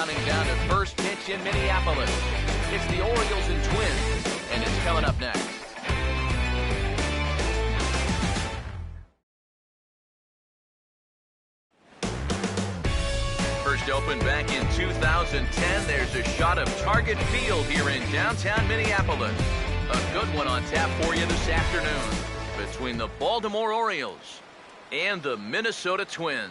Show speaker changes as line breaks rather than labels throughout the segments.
counting down to first pitch in Minneapolis. It's the Orioles and Twins, and it's coming up next. First opened back in 2010. There's a shot of Target Field here in downtown Minneapolis. A good one on tap for you this afternoon between the Baltimore Orioles and the Minnesota Twins.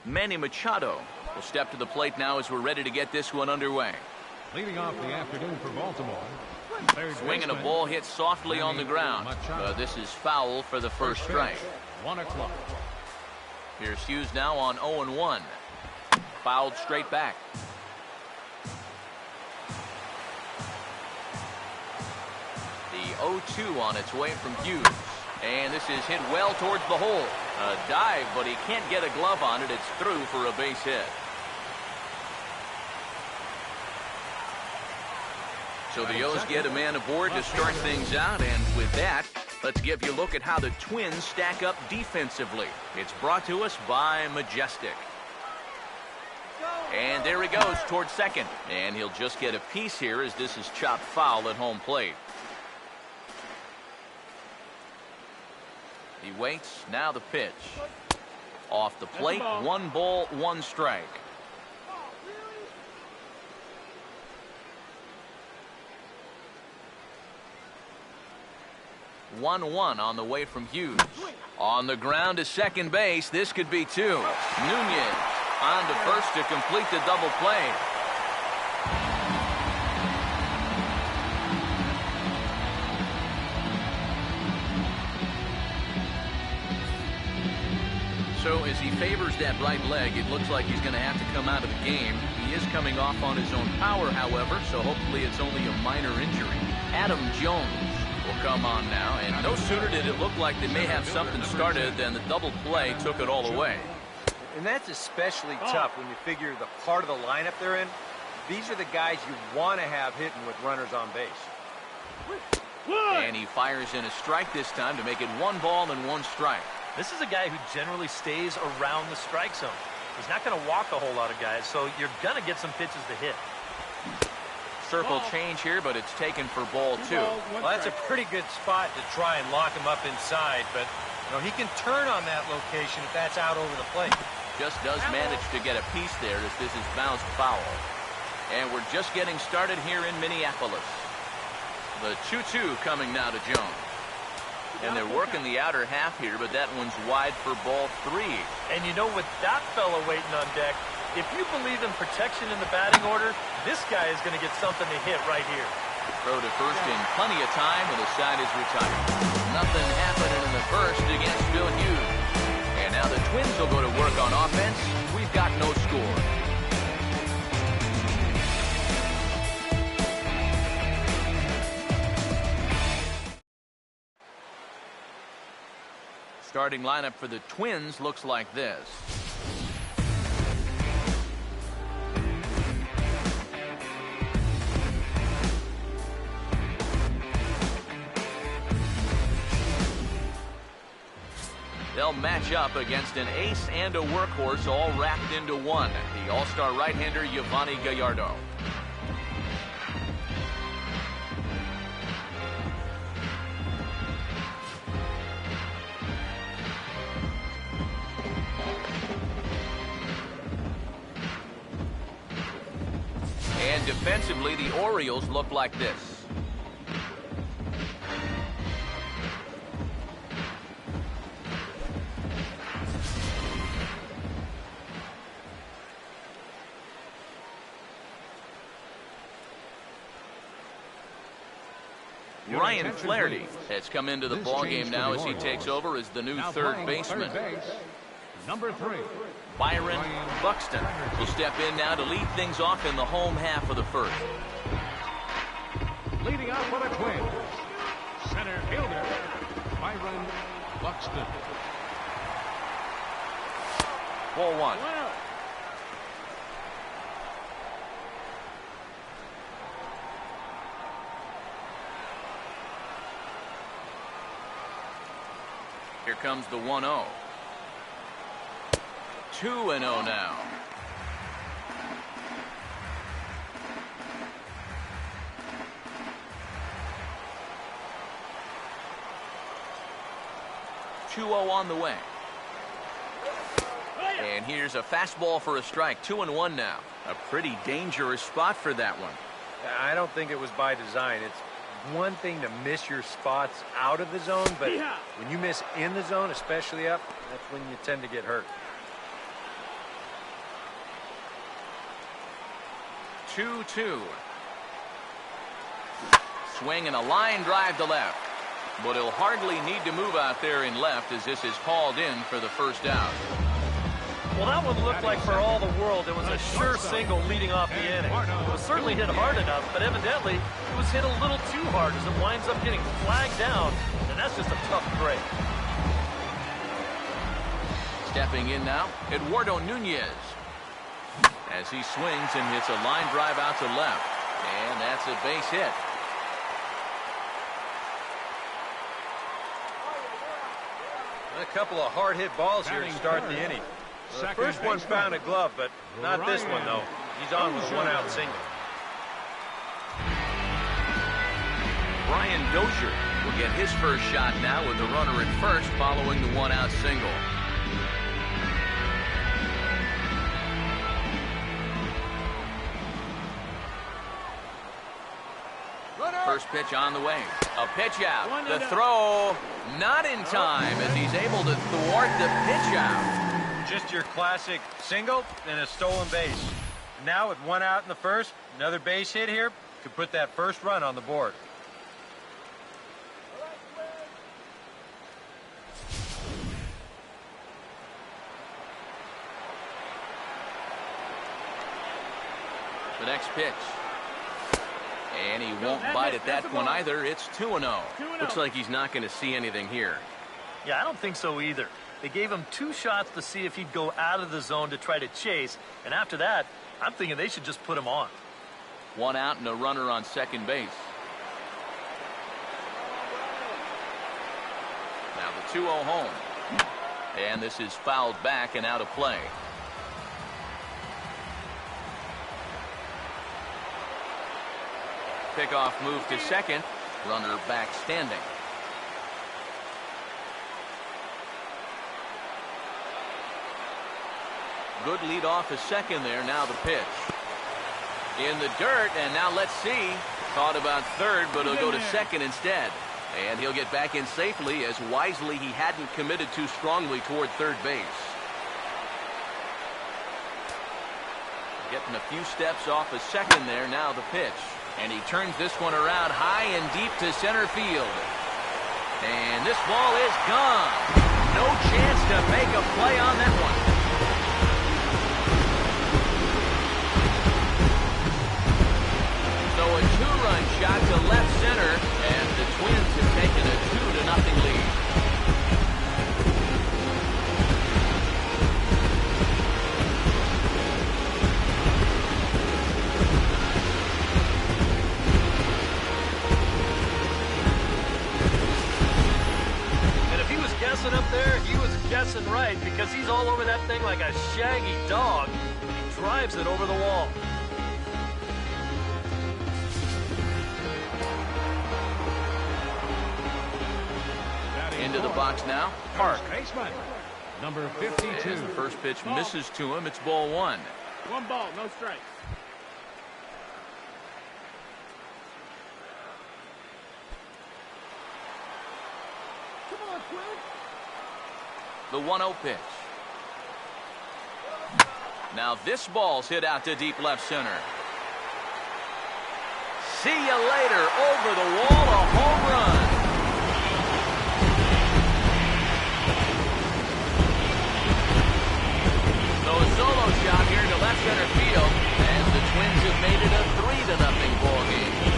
Manny Machado will step to the plate now as we're ready to get this one underway.
Leading off the afternoon for Baltimore.
Swinging a ball hit softly on the ground. This is foul for the first strike.
1 o'clock.
Here's Hughes now on 0-1. Fouled straight back. The 0-2 on its way from Hughes. And this is hit well towards the hole. A dive, but he can't get a glove on it. It's through for a base hit. So the O's get a man aboard to start things out, and with that, let's give you a look at how the Twins stack up defensively. It's brought to us by Majestic. And there he goes towards second, and he'll just get a piece here as this is chopped foul at home plate. He waits, now the pitch. Off the plate, 1 ball, 1 strike. One on the way from Hughes. On the ground to second base. This could be 2. Nunez on to first to complete the double play. So as he favors that right leg, it looks like he's going to have to come out of the game. He is coming off on his own power, however, so hopefully it's only a minor injury. Adam Jones will come on now, and no sooner did it look like they may have something started than the double play took it all away.
And that's especially tough when you figure the part of the lineup they're in. These are the guys you want to have hitting with runners on base.
And he fires in a strike this time to make it 1 ball and 1 strike.
This is a guy who generally stays around the strike zone. He's not going to walk a whole lot of guys, so you're going to get some pitches to hit.
Circle change here, but it's taken for ball 2.
Well, that's a pretty good spot to try and lock him up inside, but you know, he can turn on that location if that's out over the plate.
Just does manage to get a piece there as this is bounced foul. And we're just getting started here in Minneapolis. The 2-2 coming now to Jones. And they're working the outer half here, but that one's wide for ball 3.
And you know, with that fella waiting on deck, if you believe in protection in the batting order, this guy is going to get something to hit right here.
Throw to first in plenty of time, and the side is retired. Nothing happening in the first against Phil Hughes. And now the Twins will go to work on offense. We've got no score. Starting lineup for the Twins looks like this. They'll match up against an ace and a workhorse all wrapped into one. The all-star right-hander Yovani Gallardo. And defensively, the Orioles look like this. Ryan Flaherty has come into the ballgame now as he takes over as the new third baseman.
Number 3.
Byron Buxton will step in now to lead things off in the home half of the first.
Leading off for the Twins, center fielder Byron Buxton.
Ball 1. Here comes the 1-0. 2-0 now. On the way. And here's a fastball for a strike. 2-1 now. A pretty dangerous spot for that one.
I don't think it was by design. It's one thing to miss your spots out of the zone, but when you miss in the zone, especially up, that's when you tend to get hurt.
2-2. Swing and a line drive to left. But he'll hardly need to move out there in left as this is hauled in for the first out.
Well, that one looked like for all the world it was a sure single leading off the inning. It was certainly hit hard enough, but evidently it was hit a little too hard as it winds up getting flagged down, and that's just a tough break.
Stepping in now, Eduardo Nunez. As he swings and hits a line drive out to left. And that's a base hit.
A couple of hard-hit balls here to start the inning. The first one found a glove, but not this one, though. He's on with a one-out single.
Brian Dozier will get his first shot now with the runner at first following the one-out single. First pitch on the way. A pitch out. The throw not in time as he's able to thwart the pitch out.
Just your classic single and a stolen base. Now with one out in the first, another base hit here could put that first run on the board.
The next pitch. And he won't bite at that one either. It's 2-0. Looks like he's not going to see anything here.
Yeah, I don't think so either. They gave him 2 shots to see if he'd go out of the zone to try to chase. And after that, I'm thinking they should just put him on.
1 out and a runner on second base. Now the 2-0 home. And this is fouled back and out of play. Pickoff move to second. Runner back standing. Good lead off a second there. Now the pitch. In the dirt, and now let's see. Thought about third, but he'll go to second instead. And he'll get back in safely as wisely he hadn't committed too strongly toward third base. Getting a few steps off a second there. Now the pitch. And he turns this one around high and deep to center field. And this ball is gone. No chance to make a play on that one. So a 2-run shot to left center, and the Twins have taken a 2-0 lead.
Up there, he was guessing right because he's all over that thing like a shaggy dog. He drives it over the wall.
Into the box now, Park.
Baseman, number 52.
As the first pitch misses to him, it's ball 1.
1 ball, no strikes.
The 1-0 pitch. Now this ball's hit out to deep left center. See you later. Over the wall, a home run. So a solo shot here to left center field, and the Twins have made it a 3-0 ball game.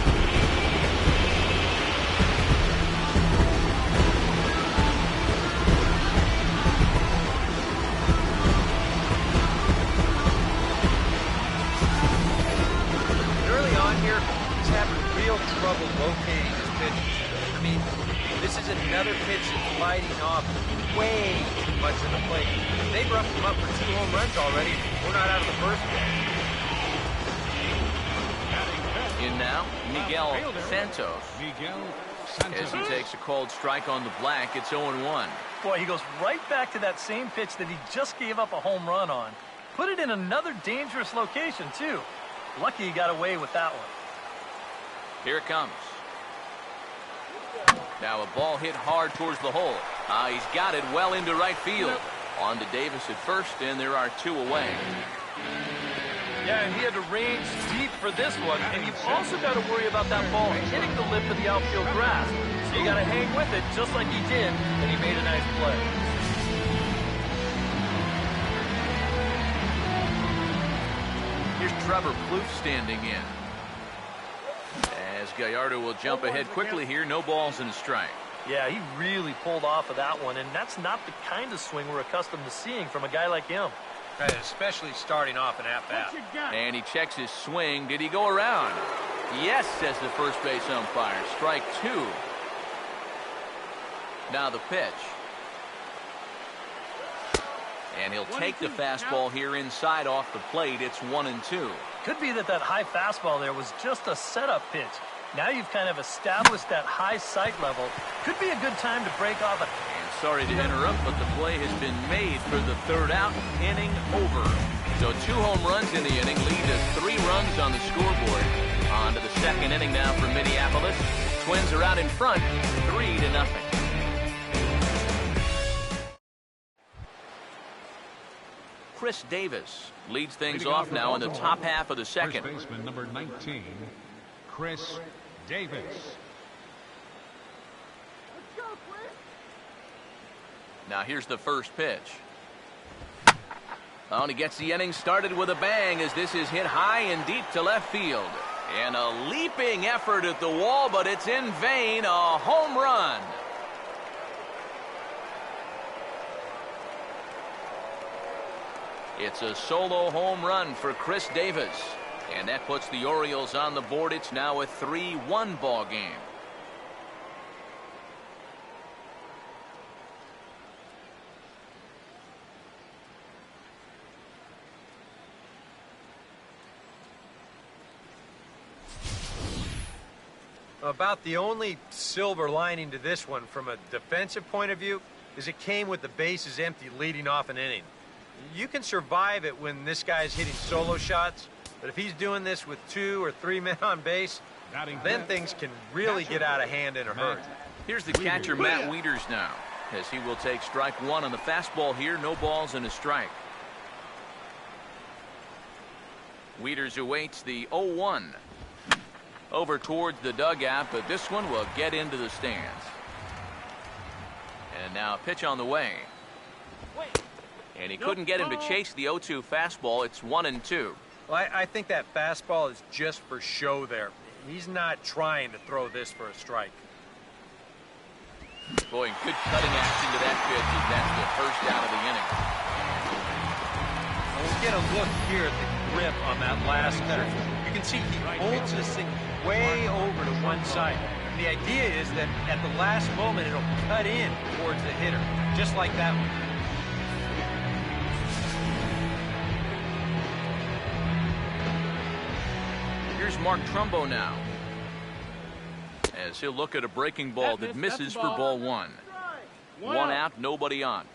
He's having real trouble locating his pitches. I mean, this is another pitch that's sliding off way too much of the plate. They've roughed him up for 2 home runs already. We're not out of the first one.
In now, Miguel Santos.
Miguel
As he
Santos.
takes a called strike on the black, it's 0-1.
Boy, he goes right back to that same pitch that he just gave up a home run on. Put it in another dangerous location, too. Lucky he got away with that one.
Here it comes. Now a ball hit hard towards the hole. He's got it well into right field. On to Davis at first, and there are 2 away.
Yeah, and he had to range deep for this one, and you've also got to worry about that ball hitting the lip of the outfield grass. So you got to hang with it just like he did, and he made a nice play.
Here's Trevor Plouffe standing in. As Gallardo will jump ahead quickly here, no balls and a strike.
Yeah, he really pulled off of that one, and that's not the kind of swing we're accustomed to seeing from a guy like him.
Especially starting off an at-bat.
And he checks his swing. Did he go around? Yes, says the first base umpire. Strike 2. Now the pitch. And he'll take the fastball here inside off the plate. It's 1-2.
Could be that high fastball there was just a setup pitch. Now you've kind of established that high sight level. Could be a good time to break off it.
And sorry to interrupt, but the play has been made for the 3rd out. Inning over. So 2 home runs in the inning lead to 3 runs on the scoreboard. On to the 2nd inning now for Minneapolis. Twins are out in front, 3-0. Chris Davis leads things off now in the top half of the 2nd.
First baseman number 19, Chris Davis.
Now here's the first pitch. Oh, and he gets the inning started with a bang as this is hit high and deep to left field. And a leaping effort at the wall, but it's in vain. A home run. It's a solo home run for Chris Davis. And that puts the Orioles on the board. It's now a 3-1 ball game.
About the only silver lining to this one from a defensive point of view is it came with the bases empty leading off an inning. You can survive it when this guy's hitting solo shots, but if he's doing this with 2 or 3 men on base, then things can really get out of hand in a hurry.
Here's the catcher, Matt Wieters, now, as he will take strike 1 on the fastball here. No balls and a strike. Wieters awaits the 0-1. Over towards the dugout, but this one will get into the stands. And now a pitch on the way. And he couldn't get him to chase the 0-2 fastball. It's 1-2.
Well, I think that fastball is just for show there. He's not trying to throw this for a strike.
Boy, good cutting action to that pitch as that's the first out of the inning.
We'll get a look here at the grip on that last cutter. You can see he holds this thing way over to one side. The idea is that at the last moment it'll cut in towards the hitter, just like that one.
Here's Mark Trumbo now, as he'll look at a breaking ball that misses for ball 1. 1 out, nobody on.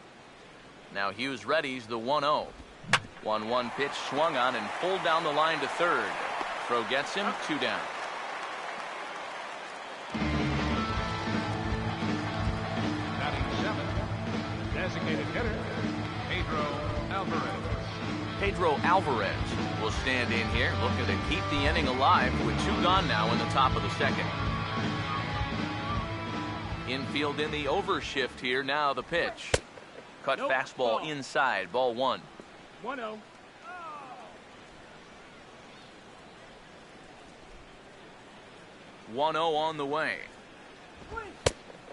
Now Hughes readies the 1-0. 1-1 pitch swung on and pulled down the line to third. Throw gets him, 2 down.
Batting 7th, designated hitter, Pedro Alvarez.
Pedro Alvarez will stand in here, looking to keep the inning alive with 2 gone now in the top of the 2nd. Infield in the overshift here. Now the pitch. Cut fastball inside, ball 1.
1-0.
1-0 on the way.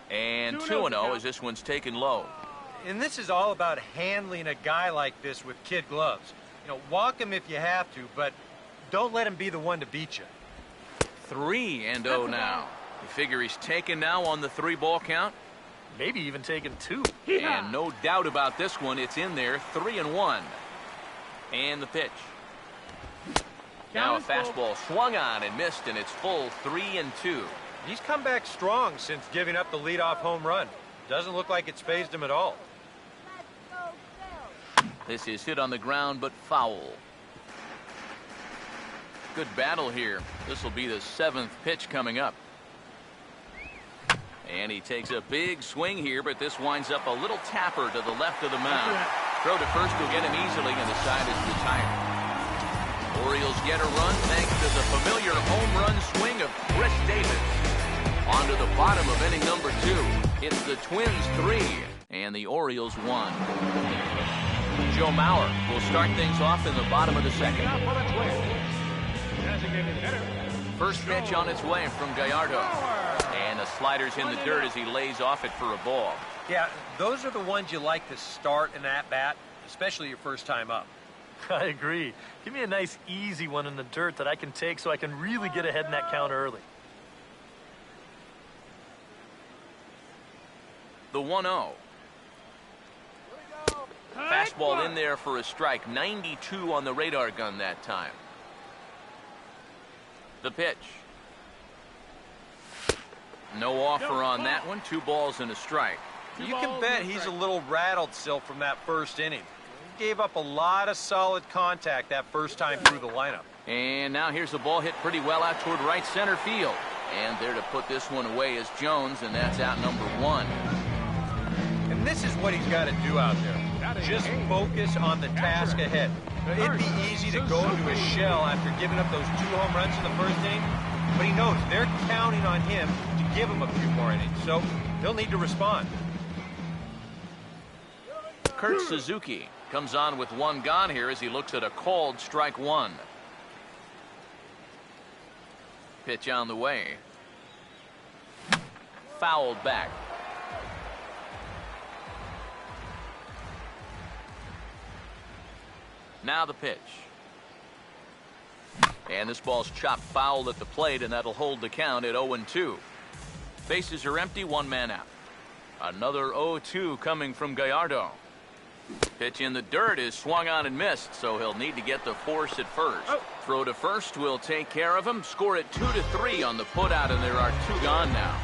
And 2-0 as this one's taken low.
And this is all about handling a guy like this with kid gloves. You know, walk him if you have to, but don't let him be the one to beat you.
3-0 now. You figure he's taken now on the 3-ball count?
Maybe even taken 2.
And no doubt about this one, it's in there, 3-1. And the pitch. Now a fastball swung on and missed, and it's full 3-2.
He's come back strong since giving up the leadoff home run. Doesn't look like it's phased him at all.
This is hit on the ground, but foul. Good battle here. This will be the 7th pitch coming up. And he takes a big swing here, but this winds up a little tapper to the left of the mound. Throw to first will get him easily, and the side is retired. Orioles get a run thanks to the familiar home run swing of Chris Davis. On to the bottom of inning number 2. It's the Twins 3 and the Orioles 1. Joe Mauer will start things off in the bottom of the second. First pitch on its way from Gallardo. And the slider's in the dirt as he lays off it for a ball.
Yeah, those are the ones you like to start an at-bat, especially your first time up.
I agree. Give me a nice, easy one in the dirt that I can take so I can really get ahead in that count early.
The 1-0. Fastball in there for a strike. 92 on the radar gun that time. The pitch. No offer on that one. 2 balls and a strike.
You can bet he's a little rattled still from that first inning. He gave up a lot of solid contact that first time through the lineup.
And now here's the ball hit pretty well out toward right center field. And there to put this one away is Jones, and that's out number 1.
And this is what he's got to do out there. Just focus on the task ahead. It'd be easy to go into a shell after giving up those 2 home runs in the first inning, but he knows they're counting on him to give him a few more innings, so he'll need to respond.
Kurt Suzuki comes on with 1 gone here as he looks at a called strike 1. Pitch on the way. Fouled back. Now the pitch. And this ball's chopped foul at the plate, and that'll hold the count at 0-2. Bases are empty, 1 man out. Another 0-2 coming from Gallardo. Pitch in the dirt is swung on and missed, so he'll need to get the force at first. Throw to first will take care of him. Score it 2-3 on the putout, and there are 2 gone now.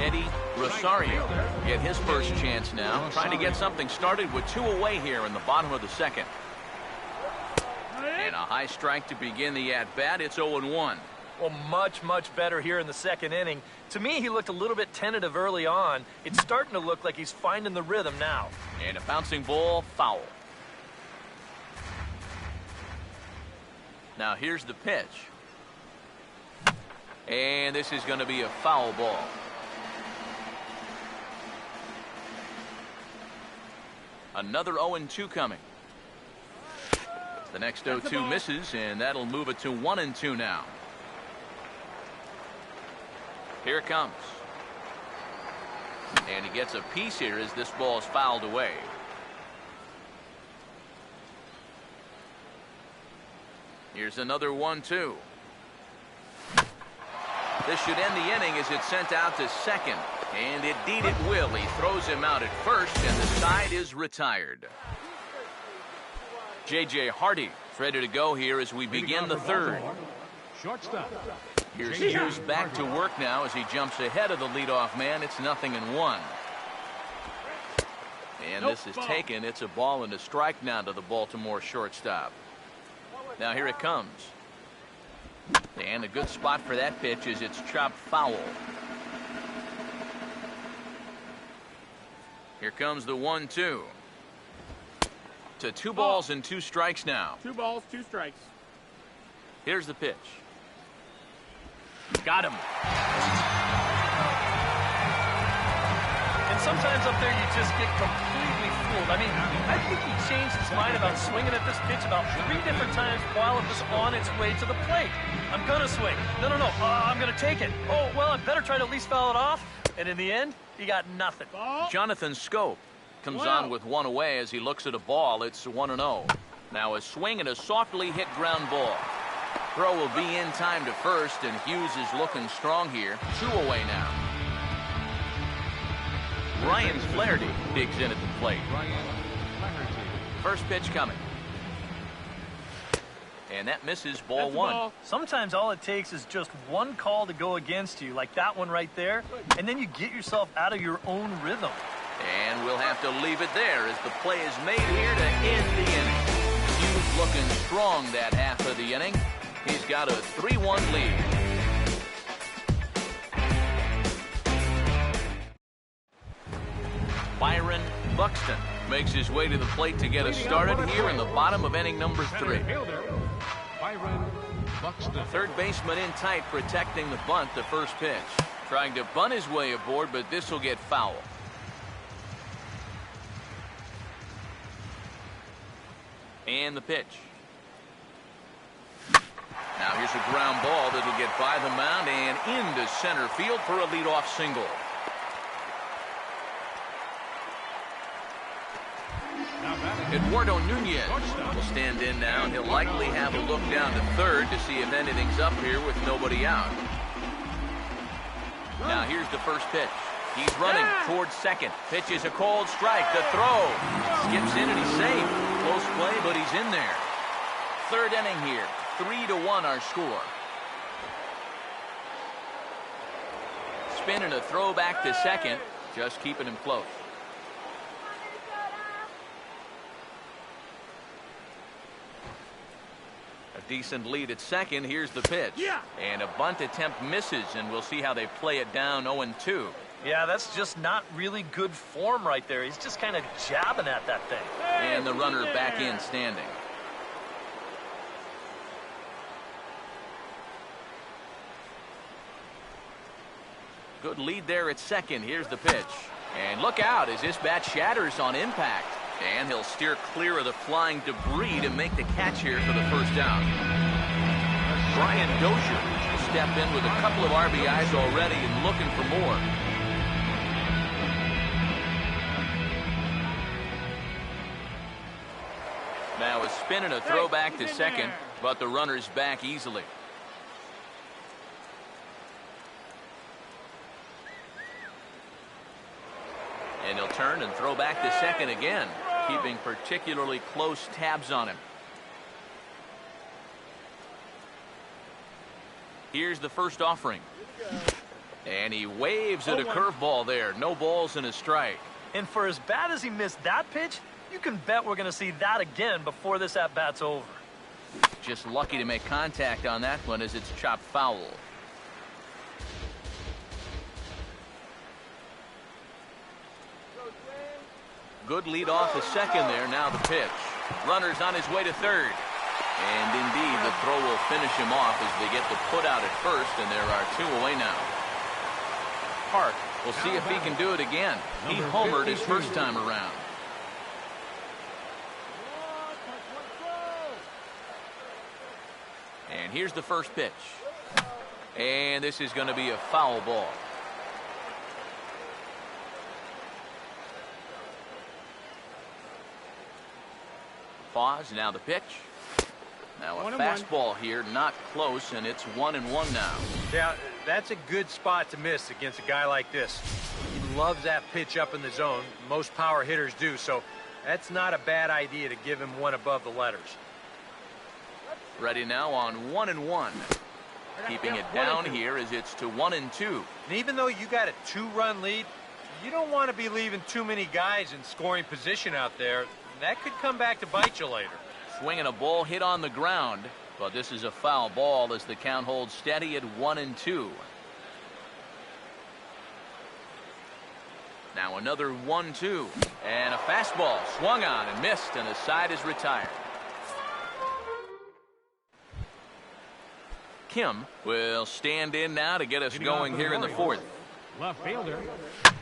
Eddie Rosario get his first chance now, trying to get something started with 2 away here in the bottom of the second. And a high strike to begin the at-bat. It's 0-1.
Well, much better here in the second inning. To me, he looked a little bit tentative early on. It's starting to look like he's finding the rhythm now.
And a bouncing ball, foul. Now here's the pitch. And this is going to be a foul ball. Another 0-2 coming. The next 0-2 misses, and that'll move it to 1-2 now. Here it comes. And he gets a piece here as this ball is fouled away. Here's another 1-2. This should end the inning as it's sent out to second. And indeed it will. He throws him out at first, and the side is retired. J.J. Hardy is ready to go here as we begin the third.
Shortstop.
Here's Hughes back to work now as he jumps ahead of the leadoff man. It's 0-1. And this is taken. It's a ball and a strike now to the Baltimore shortstop. Now here it comes. And a good spot for that pitch is it's chopped foul. Here comes the 1-2. To 2 balls and 2 strikes now.
2 balls, 2 strikes.
Here's the pitch. Got him.
And sometimes up there you just get completely fooled. I mean, I think he changed his mind about swinging at this pitch about 3 different times while it was on its way to the plate. I'm going to swing. No. I'm going to take it. Oh, well, I better try to at least foul it off. And in the end, he got nothing.
Jonathan Scope comes on with 1 away as he looks at a ball. It's 1-0. Now a swing and a softly hit ground ball. Throw will be in time to first, and Hughes is looking strong here. 2 away now. Ryan Flaherty digs in at the plate. First pitch coming. And that misses, ball 1.
Sometimes all it takes is just one call to go against you, like that one right there, and then you get yourself out of your own rhythm.
And we'll have to leave it there as the play is made here to end the inning. Hughes looking strong that half of the inning. He's got a 3-1 lead. Byron Buxton makes his way to the plate to get us started here in the bottom of inning number 3. Third baseman in tight, protecting the bunt, the first pitch. Trying to bunt his way aboard, but this will get foul. And the pitch. Now here's a ground ball that will get by the mound and into center field for a leadoff single. Eduardo Nunez will stand in now, and he'll likely have a look down to third to see if anything's up here with nobody out. Now here's the first pitch. He's running towards second. Pitch is a cold strike. The throw. Skips in and he's safe. Close play, but he's in there. Third inning here. 3-1 our score. Spin and a throw back to second. Just keeping him close. A decent lead at second. Here's the pitch. And a bunt attempt misses, and we'll see how they play it down 0-2.
Yeah, that's just not really good form right there. He's just kind of jabbing at that thing.
And the runner back in standing. Good lead there at second. Here's the pitch. And look out as this bat shatters on impact. And he'll steer clear of the flying debris to make the catch here for the first down. Brian Dozier will step in with a couple of RBIs already and looking for more. Now a spin and a throw back to second, but the runner's back easily. And he'll turn and throw back to second again, keeping particularly close tabs on him. Here's the first offering. And he waves at a curveball there. No balls and a strike.
And for as bad as he missed that pitch, you can bet we're going to see that again before this at-bat's over.
Just lucky to make contact on that one as it's chopped foul. Good lead off the second there. Now the pitch. Runner's on his way to third. And indeed, the throw will finish him off as they get the put out at first, and there are 2 away now. Park will see if he can do it again. He homered his first time around. And here's the first pitch. And this is going to be a foul ball. Pause. Now the pitch. Now a fastball here, not close, and it's 1-1 now.
Yeah, that's a good spot to miss against a guy like this. He loves that pitch up in the zone. Most power hitters do, so that's not a bad idea to give him one above the letters.
Ready now on 1-1. Keeping it down here as it's to 1-2.
And even though you got a 2-run lead, you don't want to be leaving too many guys in scoring position out there. That could come back to bite you later.
Swinging a ball hit on the ground, but this is a foul ball as the count holds steady at 1-2. Now another 1-2, and a fastball swung on and missed, and the side is retired. Kim will stand in now to get us going here in the fourth.
Left fielder,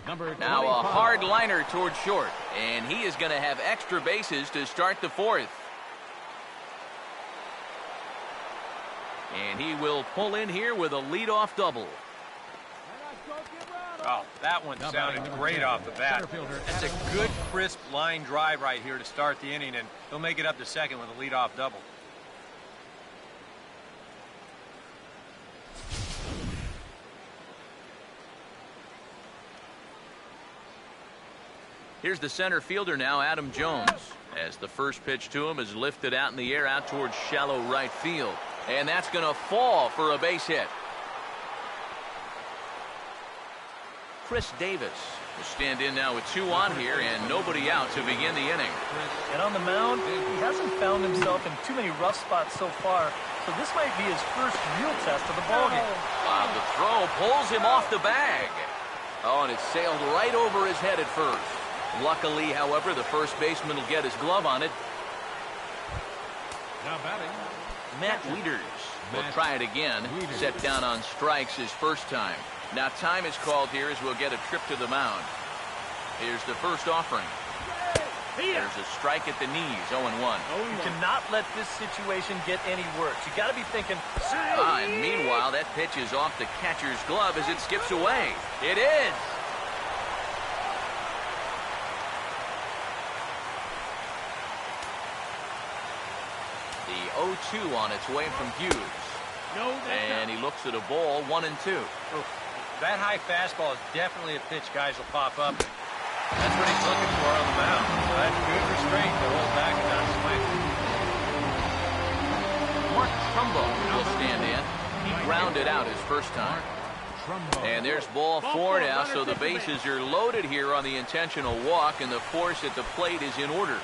number
now a hard liner towards short, and he is going to have extra bases to start the fourth. And he will pull in here with a leadoff double.
Oh, that one sounded great off the bat. That's a good, crisp line drive right here to start the inning, and he'll make it up to second with a leadoff double.
Here's the center fielder now, Adam Jones, as the first pitch to him is lifted out in the air out towards shallow right field. And that's going to fall for a base hit. Chris Davis will stand in now with 2 on here and nobody out to begin the inning.
And on the mound, he hasn't found himself in too many rough spots so far, so this might be his first real test of the ballgame.
Wow, the throw pulls him off the bag. Oh, and it sailed right over his head at first. Luckily, however, the first baseman will get his glove on it.
Now batting,
Matt Wieters will try it again. Set down on strikes his first time. Now time is called here as we'll get a trip to the mound. Here's the first offering. There's a strike at the knees, 0-1.
You cannot let this situation get any worse. You got to be thinking,
And meanwhile, that pitch is off the catcher's glove as it skips away. It is. The 0-2 on its way from Hughes. And he looks at a ball, 1-2.
That high fastball is definitely a pitch guys will pop up. That's what he's looking for on the mound. So that's good restraint to hold back and not swing.
Mark Trumbo will stand in. He grounded out his first time. And there's ball 4 now, so the bases are loaded here on the intentional walk, and the force at the plate is in order.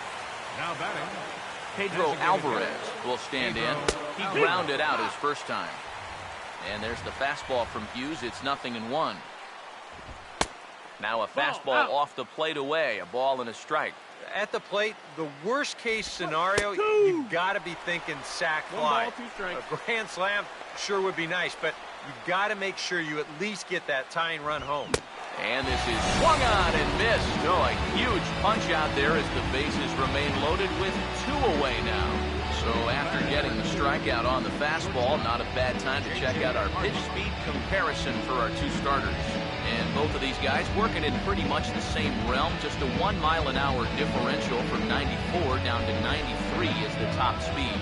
now batting,
Pedro Alvarez will stand in. He grounded out his first time. And there's the fastball from Hughes. It's 0-1. Now a fastball off the plate away. A ball and a strike.
At the plate, the worst case scenario, you've got to be thinking sac fly. A grand slam sure would be nice, but you've got to make sure you at least get that tying run home.
And this is swung on and missed. Oh, a huge punch out there as the bases remain loaded with 2 away now. So after getting the strikeout on the fastball, not a bad time to check out our pitch speed comparison for our 2 starters. And both of these guys working in pretty much the same realm, just a 1 mile-an-hour differential from 94 down to 93 is the top speeds.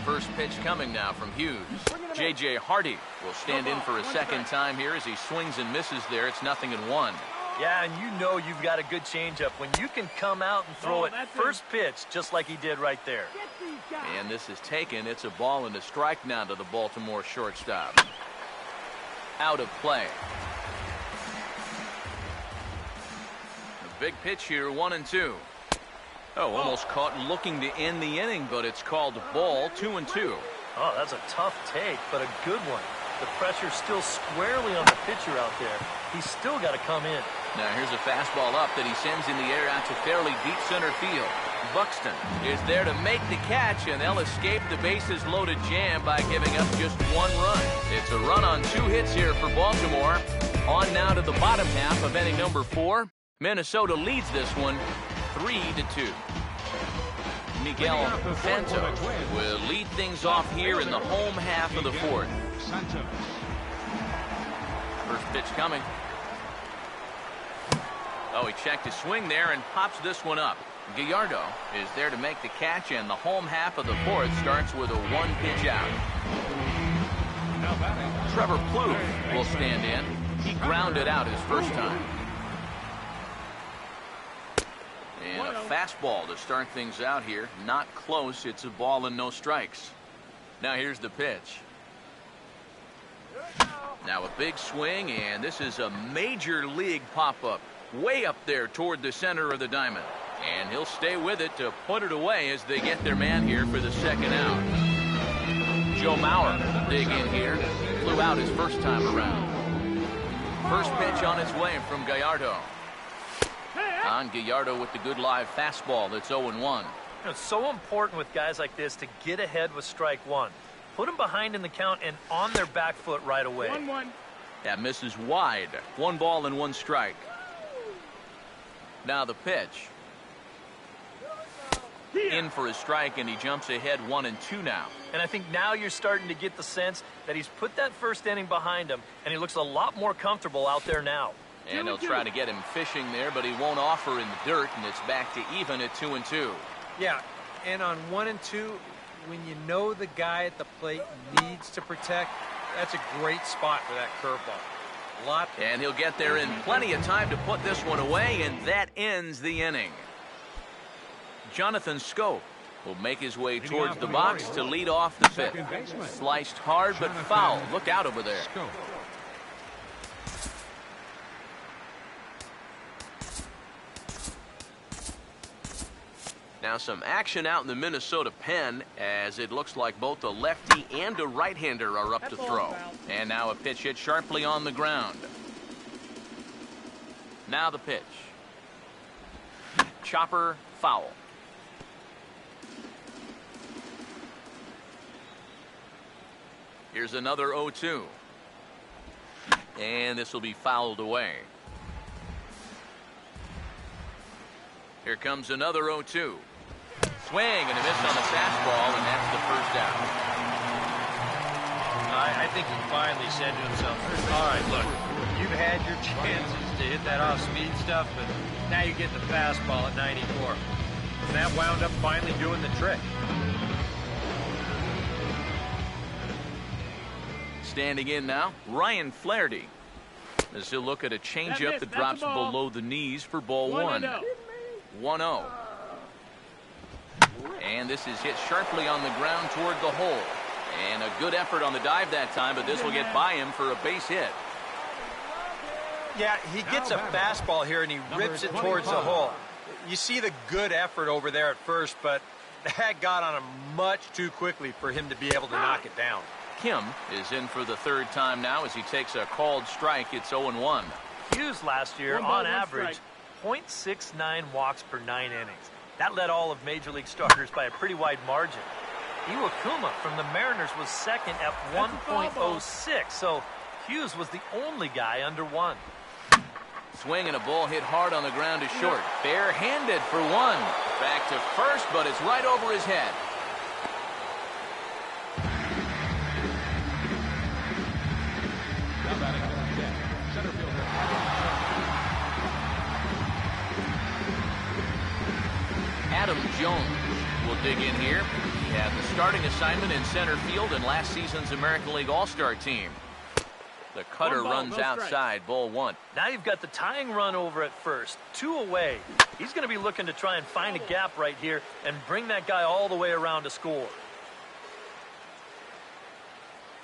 First pitch coming now from Hughes. J.J. Hardy will stand in for a second time here as he swings and misses there. It's 0-1.
Yeah, and you know you've got a good changeup when you can come out and throw it first pitch just like he did right there.
And this is taken. It's a ball and a strike now to the Baltimore shortstop. Out of play. A big pitch here, 1-2. Oh, almost caught looking to end the inning, but it's called ball, 2-2.
Oh, that's a tough take, but a good one. The pressure's still squarely on the pitcher out there. He's still got to come in.
Now here's a fastball up that he sends in the air out to fairly deep center field. Buxton is there to make the catch, and they'll escape the bases loaded jam by giving up just 1 run. It's a run on 2 hits here for Baltimore. On now to the bottom half of inning number 4. Minnesota leads this one 3-2. Miguel Santos will lead things off here in the home half of the 4th. First pitch coming. Oh, he checked his swing there and pops this one up. Gallardo is there to make the catch, and the home half of the 4th starts with a 1 pitch out. Trevor Plouffe will stand in. He grounded out his first time. And a fastball to start things out here. Not close. It's a ball and no strikes. Now here's the pitch. Now a big swing, and this is a major league pop-up. Way up there toward the center of the diamond. And he'll stay with it to put it away as they get their man here for the second out. Joe Mauer will dig in here. Flew out his first time around. First pitch on its way from Gallardo. On Gallardo with the good live fastball. That's 0-1.
It's so important with guys like this to get ahead with strike 1. Put them behind in the count and on their back foot right away.
1-1.
That misses wide. 1 ball and 1 strike. Now the pitch. In for a strike, and he jumps ahead 1-2 now.
And I think now you're starting to get the sense that he's put that first inning behind him, and he looks a lot more comfortable out there now.
And they'll try to get him fishing there, but he won't offer in the dirt, and it's back to even at 2-2.
Yeah, and on 1-2, when you know the guy at the plate needs to protect, that's a great spot for that curveball.
And he'll get there in plenty of time to put this one away, and that ends the inning. Jonathan Scope will make his way towards the box to lead off the fifth. Sliced hard but foul. Look out over there. Now some action out in the Minnesota pen, as it looks like both a lefty and a right-hander are up to throw. And now a pitch hit sharply on the ground. Now the pitch. Chopper, foul. Here's another 0-2. And this will be fouled away. Here comes another 0-2. Swing and a miss on the fastball, and that's the first out.
I think he finally said to himself, all right, look, you've had your chances to hit that off-speed stuff, but now you get the fastball at 94. And that wound up finally doing the trick.
Standing in now, Ryan Flaherty, as he'll look at a changeup that drops below the knees for ball one. 1-0. And this is hit sharply on the ground toward the hole. And a good effort on the dive that time, but this will get by him for a base hit.
Yeah, he gets a fastball here and he rips it towards the hole. You see the good effort over there at first, but that got on him much too quickly for him to be able to knock it down.
Kim is in for the third time now as he takes a called strike. It's 0-1.
Hughes last year, on average, 0.69 walks per 9 innings. That led all of Major League starters by a pretty wide margin. Iwakuma from the Mariners was second at 1.06, so Hughes was the only guy under 1.
Swing and a ball hit hard on the ground to short. Bare-handed for one. Back to first, but it's right over his head. Adam Jones will dig in here. He had the starting assignment in center field in last season's American League All-Star team. The cutter runs outside, ball one.
Now you've got the tying run over at first, 2 away. He's going to be looking to try and find a gap right here and bring that guy all the way around to score.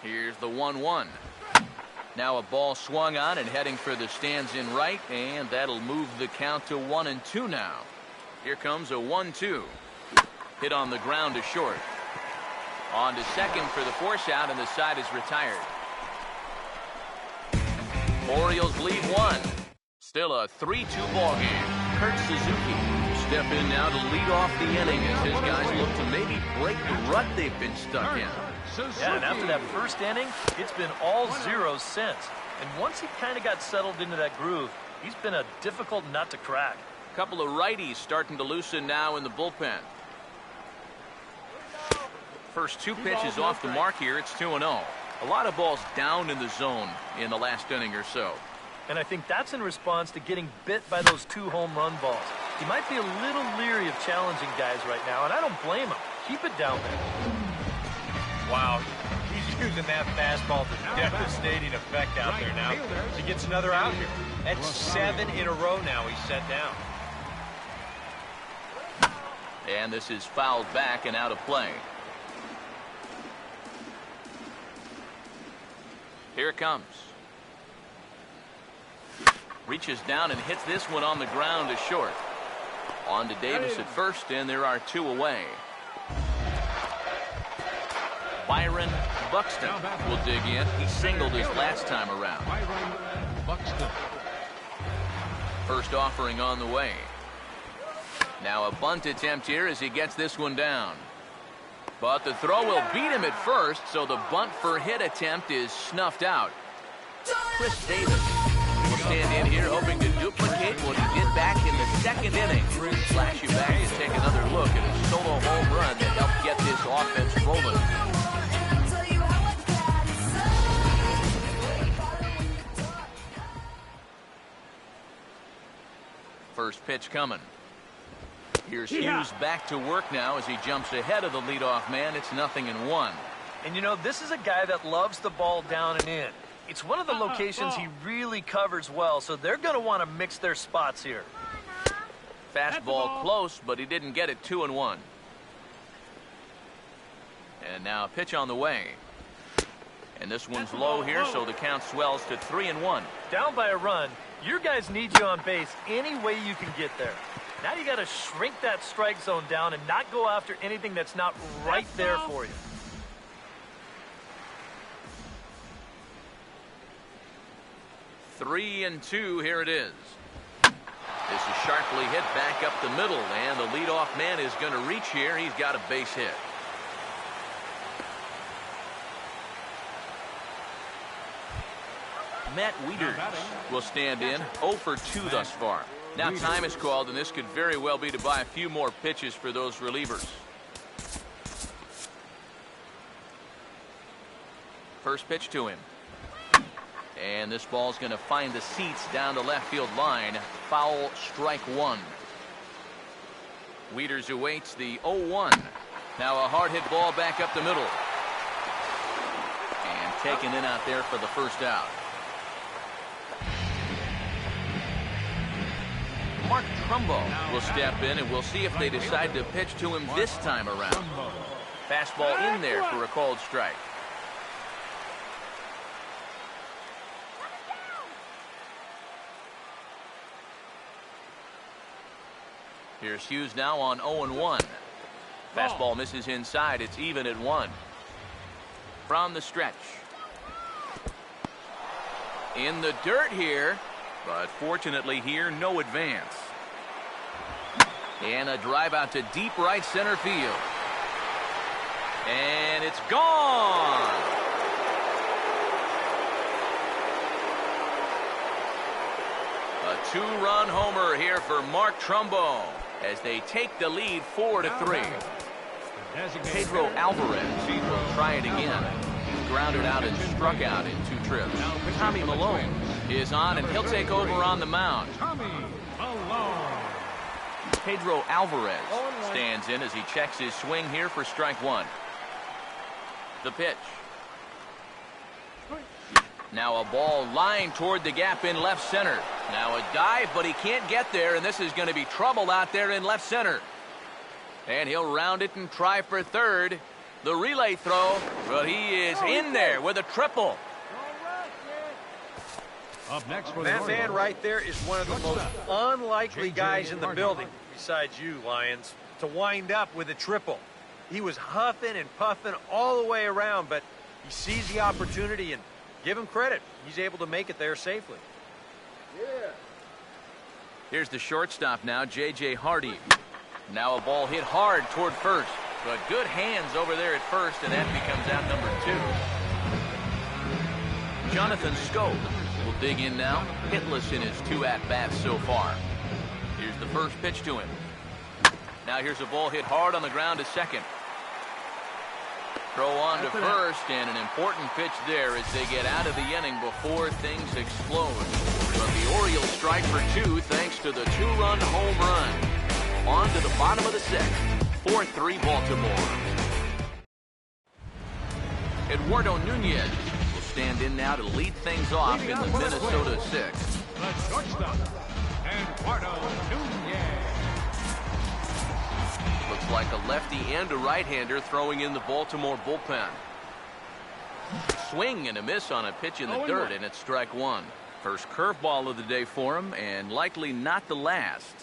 Here's the 1-1. Now a ball swung on and heading for the stands in right, and that'll move the count to 1-2 now. Here comes a 1-2. Hit on the ground to short. On to second for the force out, and the side is retired. Orioles lead 1. Still a 3-2 ball game. Kurt Suzuki will step in now to lead off the inning as his guys look to maybe break the rut they've been stuck in.
Yeah, and after that first inning, it's been all zeros since. And once he kind of got settled into that groove, he's been a difficult nut to crack.
Couple of righties starting to loosen now in the bullpen. First 2 pitches off the mark here. It's 2-0. A lot of balls down in the zone in the last inning or so.
And I think that's in response to getting bit by those 2 home run balls. He might be a little leery of challenging guys right now, and I don't blame him. Keep it down there.
Wow, he's using that fastball to devastating effect out there now. He gets another out here. That's 7 in a row now he's set down.
And this is fouled back and out of play. Here it comes. Reaches down and hits this one on the ground to short. On to Davis at first, and there are 2 away. Byron Buxton will dig in. He singled his last time around. First offering on the way. Now a bunt attempt here as he gets this one down. But the throw will beat him at first, so the bunt for hit attempt is snuffed out. Chris Davis will stand in here hoping to duplicate what he did back in the second inning. Flash you back and take another look at a solo home run that helped get this offense rolling. First pitch coming. Here's Hughes back to work now as he jumps ahead of the leadoff man. It's 0-1.
And you know, this is a guy that loves the ball down and in. It's one of the locations he really covers well, so they're going to want to mix their spots here.
Fastball close, but he didn't get it. 2-1. And now a pitch on the way. And this one's low here, so the count swells to 3-1.
Down by a run, your guys need you on base any way you can get there. Now you got to shrink that strike zone down and not go after anything that's not right there for you.
Three and two, here it is. This is sharply hit back up the middle, and the leadoff man is going to reach here. He's got a base hit. Matt Wieters will stand in. 0 for 2 thus far. Now time is called, and this could very well be to buy a few more pitches for those relievers. First pitch to him. And this ball's going to find the seats down the left field line. Foul, strike one. Wieters awaits the 0-1. Now a hard hit ball back up the middle. And taken in out there for the first out. Mark Trumbo will step in, and we'll see if they decide to pitch to him this time around. Fastball in there for a called strike. Here's Hughes now on 0-1. Fastball misses inside. It's even at 1. From the stretch. In the dirt here, but fortunately here, no advance. And a drive out to deep right center field. And it's gone. A two-run homer here for Mark Trumbo as they take the lead 4-3. Pedro Alvarez will try it again. He's grounded out and struck out in 2 trips. Tommy Malone is on, and he'll take over on the mound. Pedro Alvarez stands in as he checks his swing here for strike one. The pitch. Now a ball lined toward the gap in left center. Now a dive, but he can't get there, and this is going to be trouble out there in left center. And he'll round it and try for third. The relay throw, but he is in there with a triple.
Up next for
that man right there is one of the most unlikely guys in the building, besides you, Lions, to wind up with a triple. He was huffing and puffing all the way around, but he sees the opportunity, and give him credit. He's able to make it there safely.
Here's the shortstop now, J.J. Hardy. Now a ball hit hard toward first, but good hands over there at first, and that becomes out number 2. Jonathan Scope will dig in now, hitless in his 2 at-bats so far. Here's the first pitch to him. Now here's a ball hit hard on the ground to second. Throw on to first, and an important pitch there as they get out of the inning before things explode. But the Orioles strike for 2 thanks to the 2-run home run. On to the bottom of the 6th. 4-3 Baltimore. Eduardo Nunez will stand in now to lead things off in the Minnesota 6th.
The shortstop, Eduardo Nunez.
Looks like a lefty and a right-hander throwing in the Baltimore bullpen. Swing and a miss on a pitch in the dirt, and it's strike one. First curveball of the day for him, and likely not the last.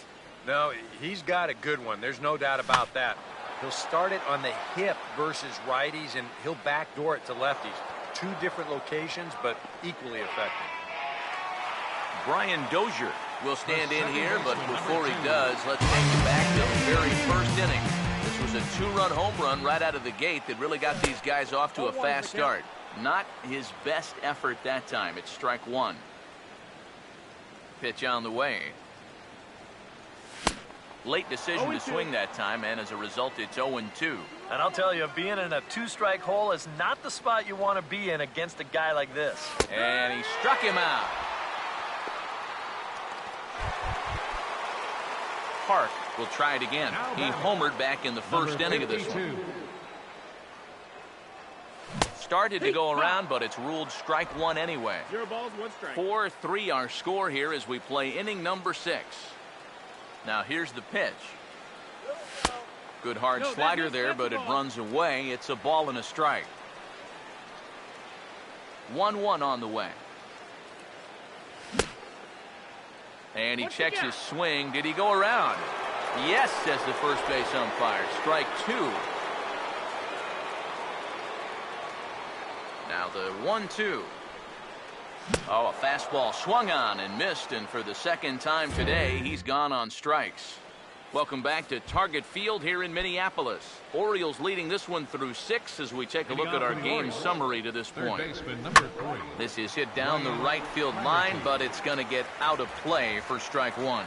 No, he's got a good one. There's no doubt about that. He'll start it on the hip versus righties, and he'll backdoor it to lefties. 2 different locations, but equally effective.
Brian Dozier will stand in here, but before he does, let's take you back to the very first inning. This was a 2-run home run right out of the gate that really got these guys off to a fast start. Not his best effort that time. It's strike one. Pitch on the way. Late decision to swing that time, and as a result, it's 0-2.
And I'll tell you, being in a 2-strike hole is not the spot you want to be in against a guy like this.
And he struck him out. Park will try it again. He homered back in the first inning of this one. started to go around, but it's ruled strike one anyway.
0 balls, 1 strike.
4-3 our score here as we play inning number 6. Now here's the pitch. Good hard slider there, but it runs away. It's a ball and a strike. 1-1 on the way. And he checks his swing. Did he go around? Yes, says the first base umpire. Strike 2. Now the 1-2. Oh, a fastball swung on and missed, and for the second time today, he's gone on strikes. Welcome back to Target Field here in Minneapolis. Orioles leading this one through 6 as we take a look at our game summary to this point. This is hit down the right field line, but it's going to get out of play for strike 1.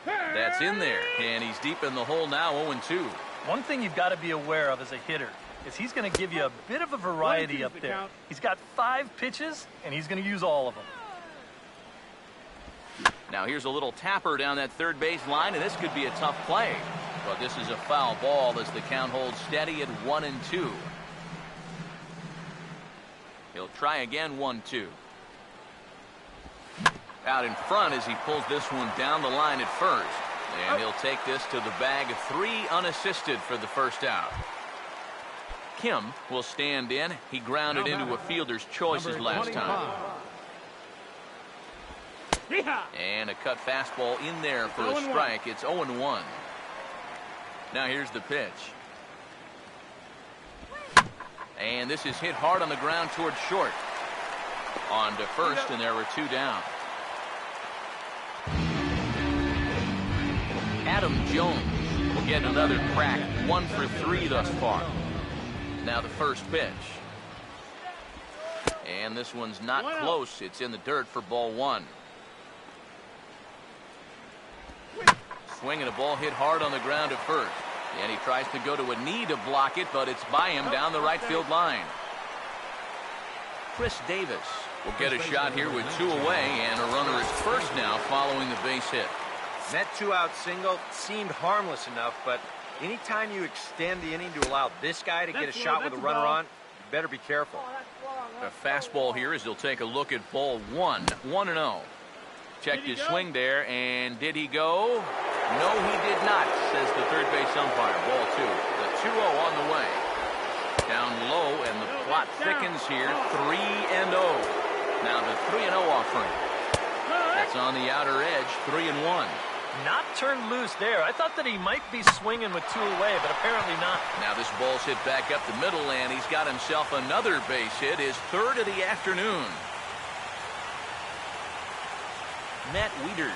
That's in there, and he's deep in the hole now, 0-2.
One thing you've got to be aware of as a hitter is he's going to give you a bit of a variety up there. He's got 5 pitches, and he's going to use all of them.
Now here's a little tapper down that third base line, and this could be a tough play. But this is a foul ball as the count holds steady at 1-2. He'll try again, 1-2. Out in front as he pulls this one down the line at first. And he'll take this to the bag of 3 unassisted for the first out. Kim will stand in. He grounded into a fielder's choices last time. And a cut fastball in there for a strike. It's 0-1. Now here's the pitch. And this is hit hard on the ground towards short. On to first, and there were 2 down. Adam Jones will get another crack. 1 for 3 thus far. Now the first pitch. And this one's not close. It's in the dirt for ball 1. Swinging a ball hit hard on the ground at first. And he tries to go to a knee to block it, but it's by him down the right field line. Chris Davis will get a shot here with 2 away, and a runner is first now following the base hit.
That 2-out single seemed harmless enough, but anytime you extend the inning to allow this guy to get a shot with a runner on, you better be careful.
A fastball here as he'll take a look at ball 1. 1-0. Checked his swing there, and did he go? No, he did not, says the third base umpire. Ball 2. The 2-0 on the way. Down low, and the plot thickens here. 3-0. Now the 3-0 offering. That's on the outer edge. 3-1.
Not turned loose there. I thought that he might be swinging with 2 away, but apparently not.
Now this ball's hit back up the middle, and he's got himself another base hit, his 3rd of the afternoon. Matt Wieters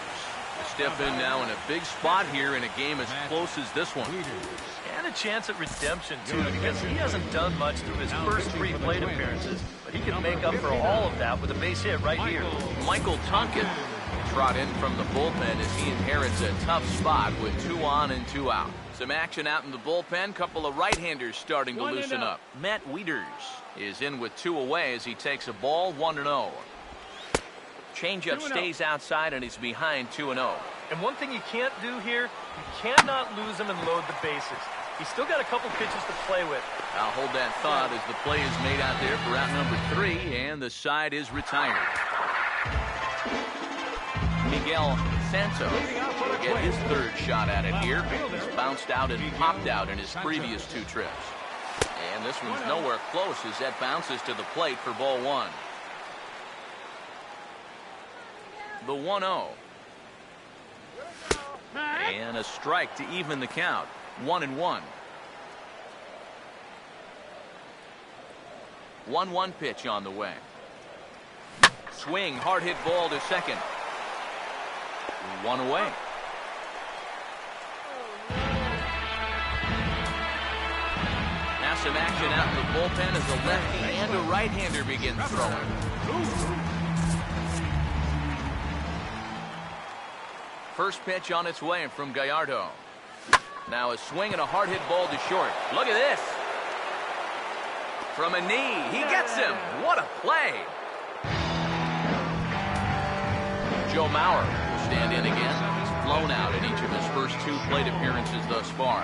will step in now in a big spot here in a game as close as this one.
And a chance at redemption, too, because he hasn't done much through his first 3 plate appearances, but he can make up for all of that with a base hit right here.
Michael Tonkin trot in from the bullpen as he inherits a tough spot with 2 on and 2 out. Some action out in the bullpen. Couple of right-handers starting to loosen up. Matt Wieters is in with 2 away as he takes a ball. 1-0. Changeup stays outside, and he's behind 2-0.
And one thing you can't do here, you cannot lose him and load the bases. He's still got a couple pitches to play with.
I'll hold that thought as the play is made out there for out number 3, and the side is retired. Miguel Santos will get his 3rd shot at it here. He's bounced out and popped out in his previous 2 trips. And this one's nowhere close as that bounces to the plate for ball 1. The 1-0. And a strike to even the count. 1-1. 1-1 pitch on the way. Swing, hard hit ball to second. 1 away. Now some action out in the bullpen as a lefty and a right-hander begin throwing. First pitch on its way from Gallardo. Now a swing and a hard hit ball to short. Look at this. From a knee, he gets him. What a play. Joe Mauer will stand in again. He's flown out in each of his first 2 plate appearances thus far.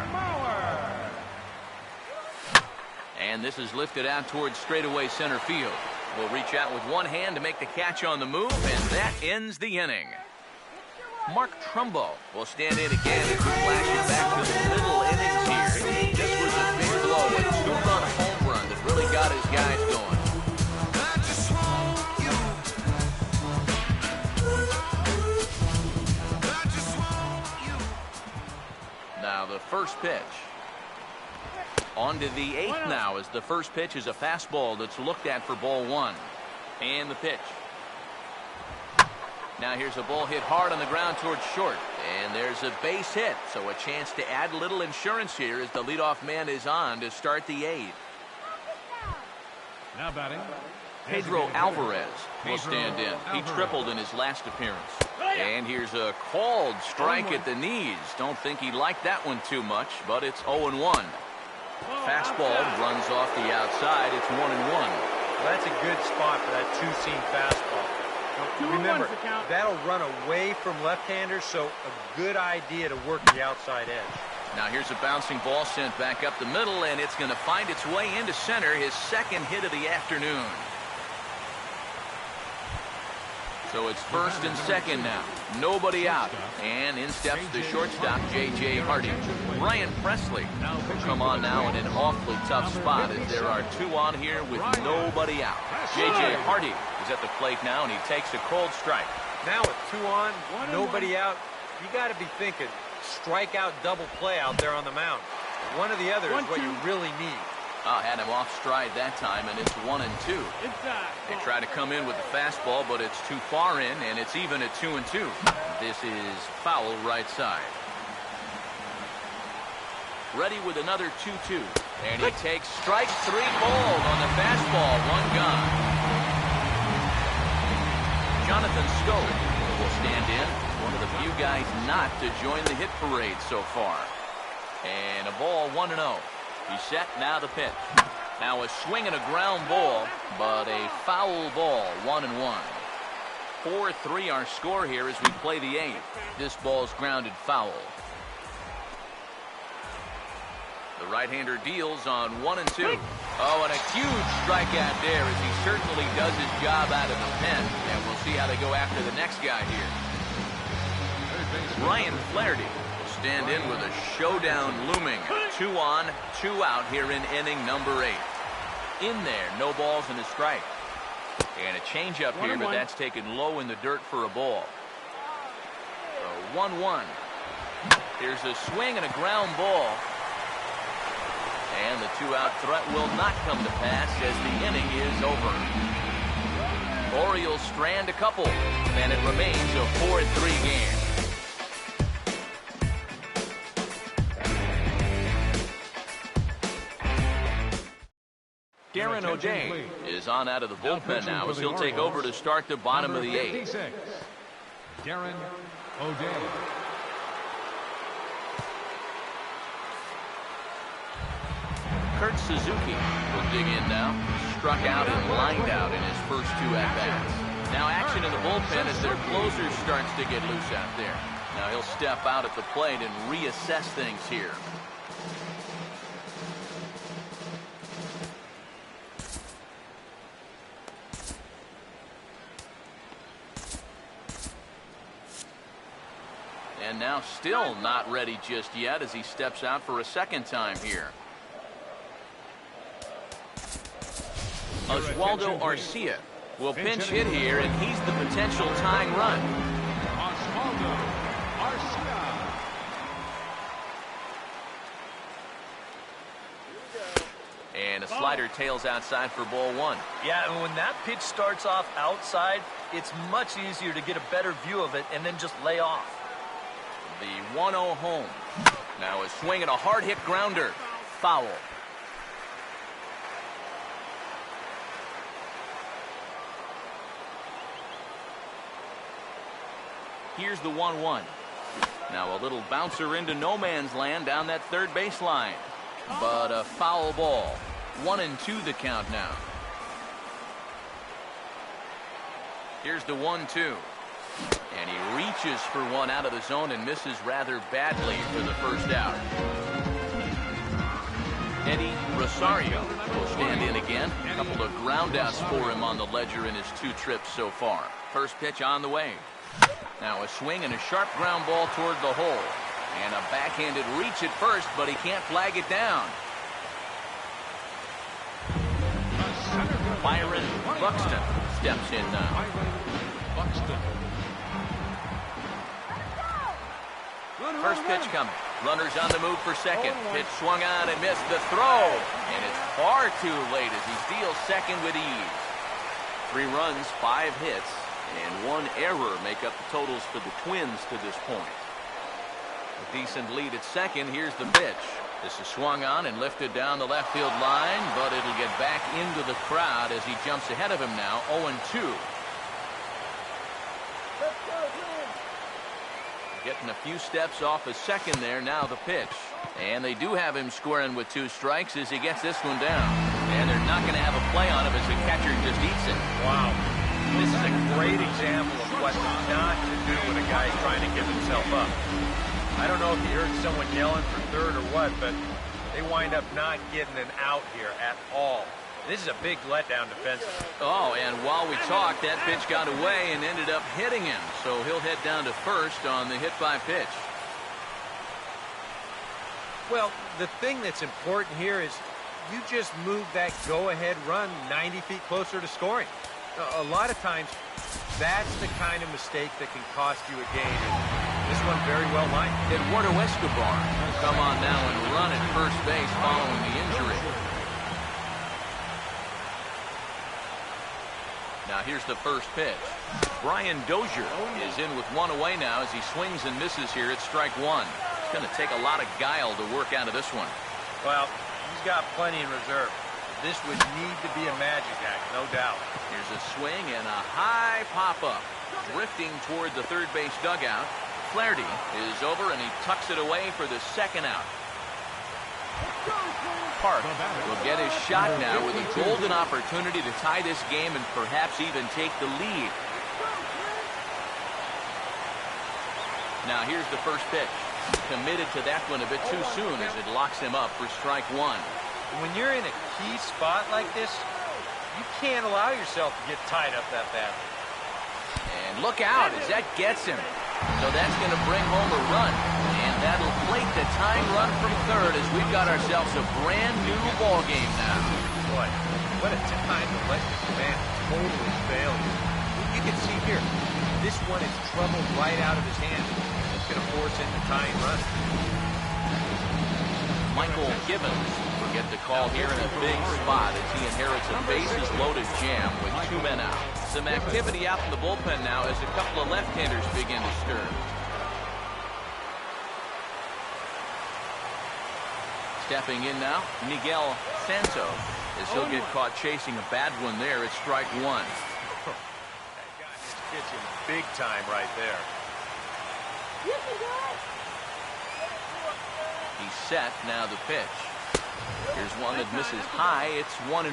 And this is lifted out towards straightaway center field. Will reach out with one hand to make the catch on the move, and that ends the inning. Mark Trumbo will stand in again as we flash it back to the middle innings here. This was a big blow, a two-run home run that really got his guys going. Now the first pitch. On to the 8th now, as the first pitch is a fastball that's looked at for ball 1. And the pitch. Now here's a ball hit hard on the ground towards short. And there's a base hit, so a chance to add a little insurance here as the leadoff man is on to start the 8th.
Now batting,
Pedro Alvarez will stand in. He tripled in his last appearance. And here's a called strike at the knees. Don't think he liked that one too much, but it's 0-1. Fastball runs off the outside. It's 1-1.
Well, that's a good spot for that two-seam fastball. Remember, that'll run away from left-handers, so a good idea to work the outside edge.
Now here's a bouncing ball sent back up the middle, and it's going to find its way into center, his second hit of the afternoon. So it's first and second now. Nobody out. And in steps the shortstop, J.J. Hardy. Ryan Presley will come on now in an awfully tough spot as there are two on here with nobody out. J.J. Hardy is at the plate now, and he takes a cold strike.
Now with 2 on, nobody out, you got to be thinking strikeout double play out there on the mound. One or the other is what you really need.
Had him off stride that time, and it's 1-2. They try to come in with the fastball, but it's too far in, and it's even at 2-2. This is foul right side. Ready with another 2-2. And he takes strike 3 ball on the fastball. 1 gone. Jonathan Scope will stand in. One of the few guys not to join the hit parade so far. And a ball 1-0. He's set, now the pitch. Now a swing and a ground ball, but a foul ball, 1-1. 4-3 our score here as we play the 8th. This ball's grounded foul. The right-hander deals on 1-2. Oh, and a huge strikeout there as he certainly does his job out of the pen. And we'll see how they go after the next guy here. Ryan Flaherty stand in with a showdown looming. 2 on, 2 out here in inning number 8. In there, no balls and a strike. And a changeup here, but that's taken low in the dirt for a ball. So 1-1. Here's a swing and a ground ball. And the 2-out threat will not come to pass as the inning is over. Orioles strand a couple, and it remains a 4-3 game. Darren O'Day is on out of the bullpen now as he'll take over to start the bottom of the 8th.
Darren O'Day.
Kurt Suzuki will dig in now. Struck out and lined out in his first 2 at-bats. Now action in the bullpen as their closer starts to get loose out there. Now he'll step out at the plate and reassess things here. And now still not ready just yet as he steps out for a second time here. Oswaldo Arcia will pinch hit here, and he's the potential tying run.
Oswaldo Arcia.
And a slider tails outside for ball 1.
Yeah, and when that pitch starts off outside, it's much easier to get a better view of it and then just lay off.
The 1-0 home. Now a swing and a hard hit grounder. Foul. Here's the 1-1. Now a little bouncer into no man's land down that third baseline. But a foul ball. 1-2 the count now. Here's the 1-2. And he reaches for one out of the zone and misses rather badly for the first out. Eddie Rosario will stand in again. A couple of groundouts for him on the ledger in his 2 trips so far. First pitch on the way. Now a swing and a sharp ground ball toward the hole. And a backhanded reach at first, but he can't flag it down. Byron Buxton steps in now. First pitch coming. Runners on the move for second. Pitch swung on and missed the throw. And it's far too late as he steals second with ease. 3 runs, 5 hits, and 1 error make up the totals for the Twins to this point. A decent lead at second. Here's the pitch. This is swung on and lifted down the left field line, but it'll get back into the crowd as he jumps ahead of him now, 0-2. Getting a few steps off his second there. Now the pitch. And they do have him squaring with 2 strikes as he gets this one down. And they're not going to have a play on him as the catcher just eats it.
Wow. This is a great example of what not to do when a guy's trying to give himself up. I don't know if you heard someone yelling for third or what, but they wind up not getting an out here at all. This is a big letdown defensively.
Oh, and while we talked, that pitch got away and ended up hitting him. So he'll head down to first on the hit by pitch.
Well, the thing that's important here is you just move that go-ahead run 90 feet closer to scoring. A lot of times, that's the kind of mistake that can cost you a game. This one very well might.
Eduardo Escobar will come on now and run at first base following the injury. Now here's the first pitch. Brian Dozier is in with 1 away now as he swings and misses here at strike 1. It's going to take a lot of guile to work out of this one.
Well, he's got plenty in reserve. This would need to be a magic act, no doubt.
Here's a swing and a high pop-up. Drifting toward the third base dugout. Flaherty is over and he tucks it away for the second out. Park will get his shot now with a golden opportunity to tie this game and perhaps even take the lead. Now here's the first pitch. Committed to that one a bit too soon as it locks him up for strike 1.
When you're in a key spot like this, you can't allow yourself to get tied up that badly.
And look out as that gets him. So that's going to bring home a run. And that'll plate the tying run from third as we've got ourselves a brand new ball game now.
Boy, what a time to let this man totally fail you. You can see here, this one is troubled right out of his hands. It's going to force in the tying run. Michael
Gibbons will get the call here in a big spot as he inherits a bases-loaded jam with 2 men out. Some activity out in the bullpen now as a couple of left-handers begin to stir. Stepping in now, Miguel Santos, as he'll get caught chasing a bad one there at strike 1.
That guy just gets him big time right there.
He's set, now the pitch. Here's one that misses high, it's 1-1.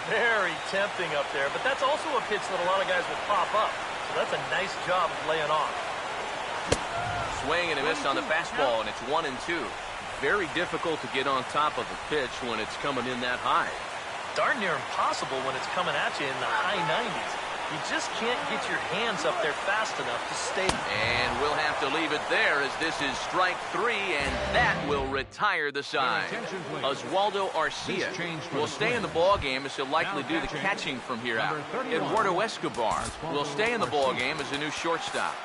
Very tempting up there, but that's also a pitch that a lot of guys will pop up. So that's a nice job of laying off.
Swing and a miss on the fastball, and it's 1-2. Very difficult to get on top of a pitch when it's coming in that high.
Darn near impossible when it's coming at you in the high 90s. You just can't get your hands up there fast enough to stay.
And we'll have to leave it there as this is strike 3, and that will retire the side. Oswaldo Arcia will stay in the ballgame as he'll likely do the catching from here out. Eduardo Escobar will stay in the ballgame as a new shortstop.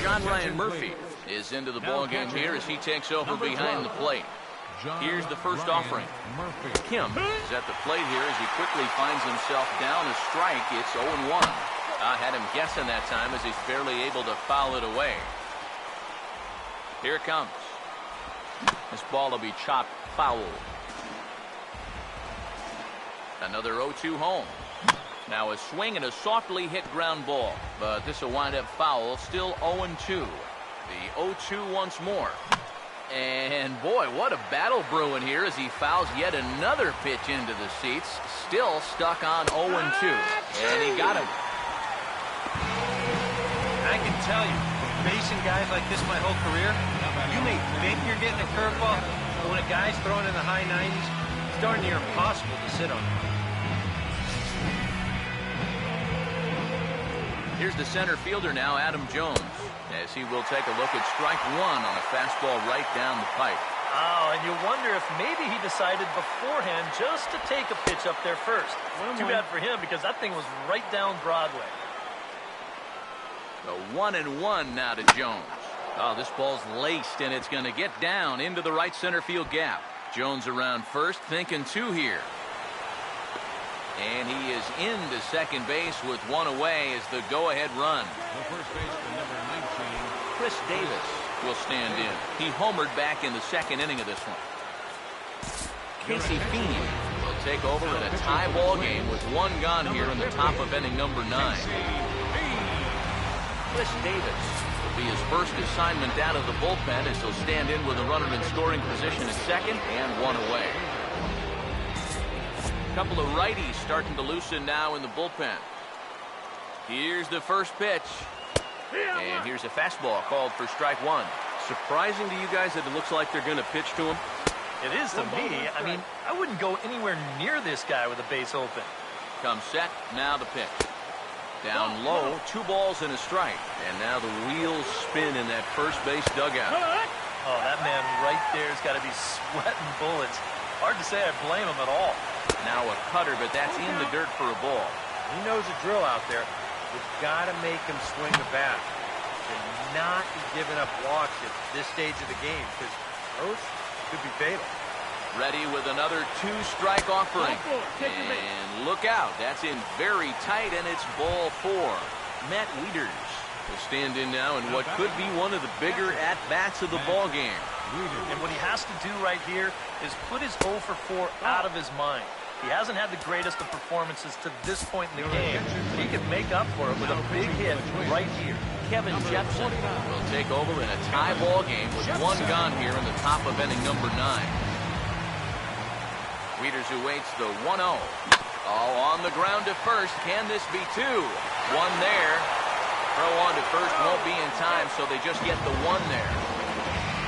John Ryan Murphy is into the ballgame here as he takes over behind the plate. Here's the first offering. Kim is at the plate here as he quickly finds himself down a strike. It's 0-1. I had him guessing that time as he's barely able to foul it away. Here it comes. This ball will be chopped foul. Another 0-2 home. Now a swing and a softly hit ground ball, but this will wind up foul. Still 0-2. The 0-2 once more. And boy, what a battle brewing here as he fouls yet another pitch into the seats. Still stuck on 0-2. And he got him.
I can tell you, facing guys like this my whole career. You may think you're getting a curveball, but when a guy's throwing in the high 90s, it's darn near impossible to sit on him.
Here's the center fielder now, Adam Jones, as he will take a look at strike one on a fastball right down the pipe.
Oh, and you wonder if maybe he decided beforehand just to take a pitch up there first. Too bad for him because that thing was right down Broadway.
The 1-1 now to Jones. Oh, this ball's laced, and it's going to get down into the right center field gap. Jones around first, thinking two here. And he is into second base with one away as the go-ahead run.
The first baseman, number 19.
Chris Davis will stand in. He homered back in the second inning of this one. Casey Feeney will take over in a tie ball game with one gone here in the top of inning number 9. Chris Davis will be his first assignment out of the bullpen as he'll stand in with a runner in scoring position at second and one away. A couple of righties starting to loosen now in the bullpen. Here's the first pitch. And here's a fastball called for strike one. Surprising to you guys that it looks like they're going to pitch to him?
It is to me. I mean, I wouldn't go anywhere near this guy with a base open.
Comes set, now the pitch. Down low, 2 balls and a strike. And now the wheels spin in that first base dugout.
Oh, that man right there has got to be sweating bullets. Hard to say I blame him at all.
Now a cutter, but that's in the dirt for a ball.
He knows a drill out there. You've got to make him swing the bat. You're not giving up walks at this stage of the game because those could be fatal.
Ready with another 2-strike offering. And look out. That's in very tight, and it's ball 4. Matt Wieters will stand in now in what could be one of the bigger at-bats of the ball game.
And what he has to do right here is put his 0 for 4 out of his mind. He hasn't had the greatest of performances to this point in the game, but he can make up for it with a big hit right here.
Kevin Jepson will take over in a tie ball game with one gone here in the top of inning number 9. Wieters awaits the 1-0. All on the ground to first. Can this be 2? One there. Throw on to first won't be in time, so they just get the 1 there.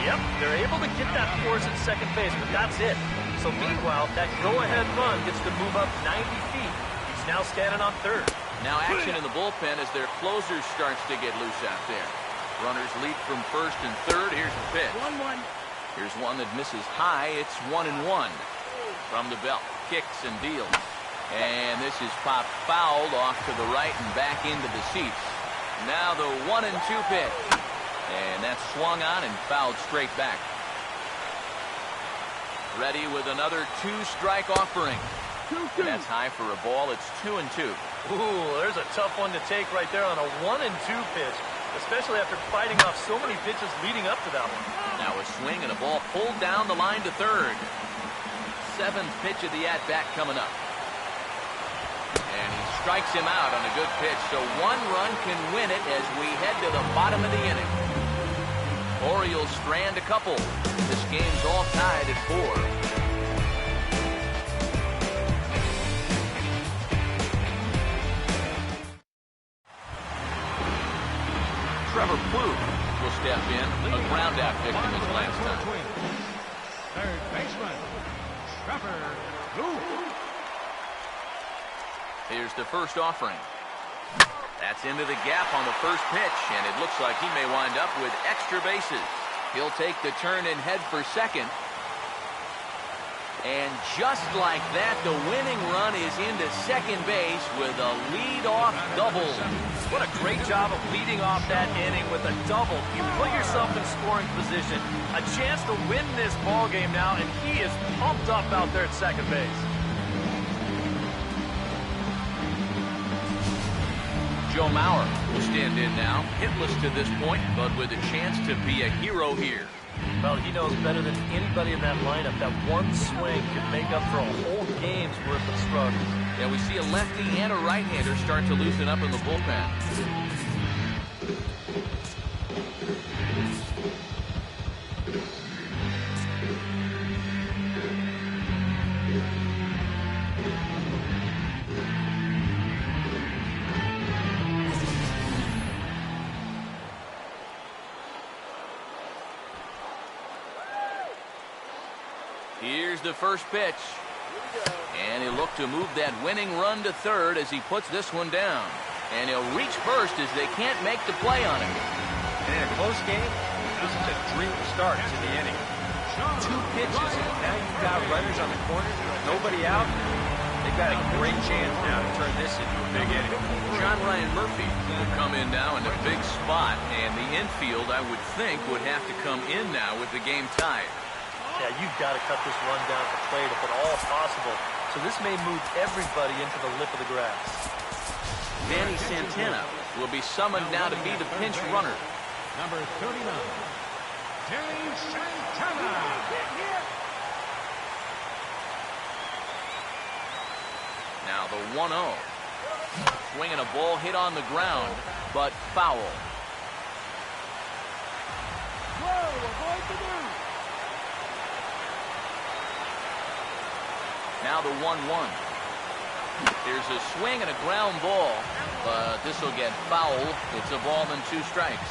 Yep, they're able to get that force at second base, but that's it. So meanwhile, that go-ahead run gets to move up 90 feet. He's now standing on third.
Now action in the bullpen as their closer starts to get loose out there. Runners lead from first and third. Here's the pitch.
1-1.
Here's one that misses high. It's 1-1. From the belt, kicks and deals. And this is popped fouled off to the right and back into the seats. Now the 1-2 pitch. And that's swung on and fouled straight back. Ready with another 2-strike offering. And that's high for a ball. It's 2-2.
Ooh, there's a tough one to take right there on a 1-2 pitch, especially after fighting off so many pitches leading up to that one.
Now a swing and a ball pulled down the line to third. 7th pitch of the at-bat coming up. And he strikes him out on a good pitch, so 1 run can win it as we head to the bottom of the inning. Orioles strand a couple. This game's all tied at 4. Trevor Plouffe will step in, a ground-out victim his last time.
Third baseman, Trevor Plouffe.
Here's the first offering. That's into the gap on the first pitch, and it looks like he may wind up with extra bases. He'll take the turn and head for second. And just like that, the winning run is into second base with a lead-off double.
What a great job of leading off that inning with a double. You put yourself in scoring position, a chance to win this ball game now, and he is pumped up out there at second base.
Joe Mauer will stand in now, hitless to this point, but with a chance to be a hero here.
Well, he knows better than anybody in that lineup that one swing can make up for a whole game's worth of struggle.
Yeah, we see a lefty and a right-hander start to loosen up in the bullpen. Here's the first pitch. And he'll look to move that winning run to third as he puts this one down. And he'll reach first as they can't make the play on him.
And in a close game, this is a dream start to the inning. 2 pitches, and now you've got runners on the corner, nobody out. They've got a great chance now to turn this into a big inning.
John Ryan Murphy will come in now in a big spot, and the infield, I would think, would have to come in now with the game tied.
Yeah, you've got to cut this run down to plate if at all possible. So this may move everybody into the lip of the grass.
Danny Santana will be summoned now to be the pinch runner.
Number 39, Danny Santana.
Now the 1-0. Swinging a ball hit on the ground, but foul. Now the 1-1. Here's a swing and a ground ball, but this will get foul. It's a ball and 2 strikes.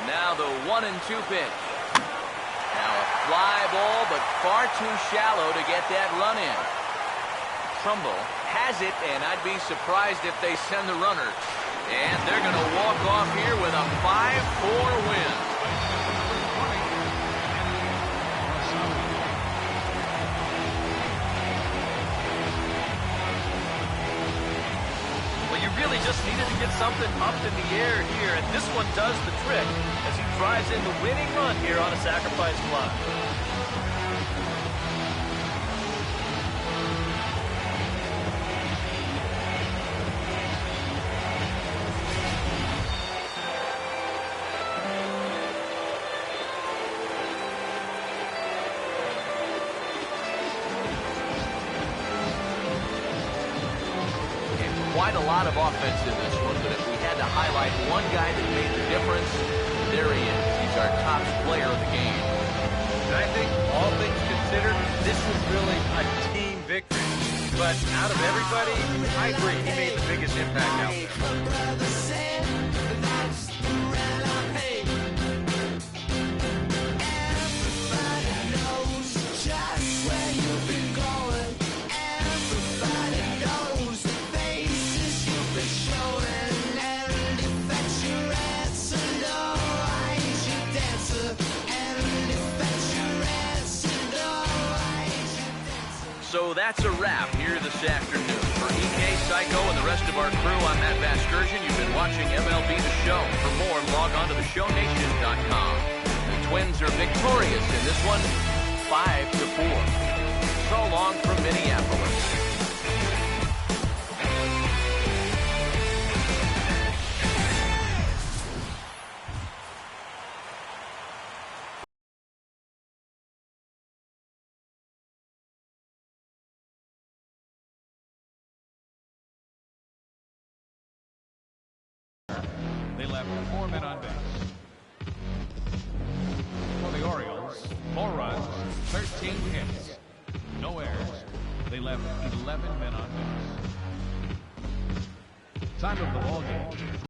Now the 1-2 pitch. Now a fly ball, but far too shallow to get that run in. Trumbull has it, and I'd be surprised if they send the runner. And they're going to walk off here with a 5-4 win.
Well, you really just needed to get something up in the air here, and this one does the trick as he drives in the winning run here on a sacrifice fly.
Quite a lot of offense in this one, but if we had to highlight one guy that made the difference, there he is. He's our top player of the game.
And I think, all things considered, this was really a team victory. But out of everybody, I agree, he made the biggest impact out there.
So that's a wrap here this afternoon. For EK, Psycho, and the rest of our crew, I'm Matt Vasgersian. You've been watching MLB The Show. For more, log on to theshownation.com. The Twins are victorious in this one, 5-4. So long from Minneapolis.
They left 4 men on base. For the Orioles, 4 runs, 13 hits, no errors. They left 11 men on base. Time of the ball game,